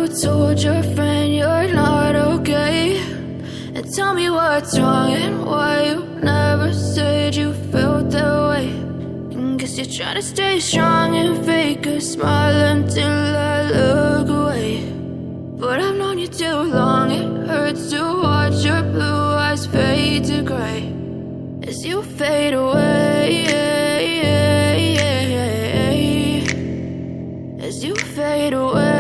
told your friend you're not okay? And tell me what's wrong and why you never said you felt that way. And guess you're trying to stay strong and fake a smile until I look away. But I've known you too long, it hurts to watch your blue eyes fade to gray as you fade away, as you fade away.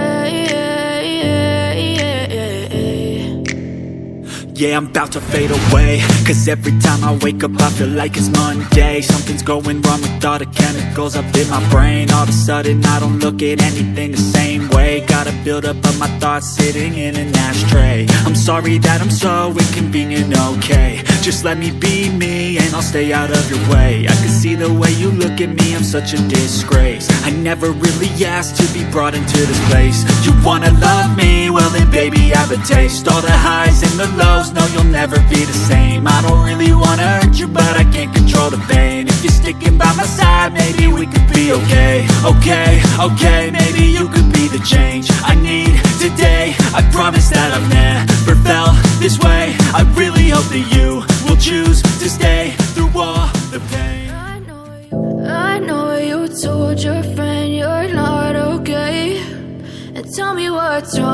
Yeah, I'm about to fade away, cause every time I wake up I feel like it's Monday. Something's going wrong with all the chemicals up in my brain. All of a sudden I don't look at anything the same way. Got a build-up of my thoughts sitting in an ashtray. I'm sorry that I'm so inconvenient, okay? Just let me be me and I'll stay out of your way. I can see the way you look at me, I'm such a disgrace. I never really asked to be brought into this place. You wanna love me? Well then baby I have a taste. All the highs and the lows, no you'll never be the same. I don't really wanna hurt you but I can't control the pain. If you're sticking by my side maybe we could be okay. Okay, maybe you could be the change I need today. I promise that I've never felt this way. I really hope that you will choose to stay through all the pain. I know you told your friend you're not okay. And tell me what's wrong.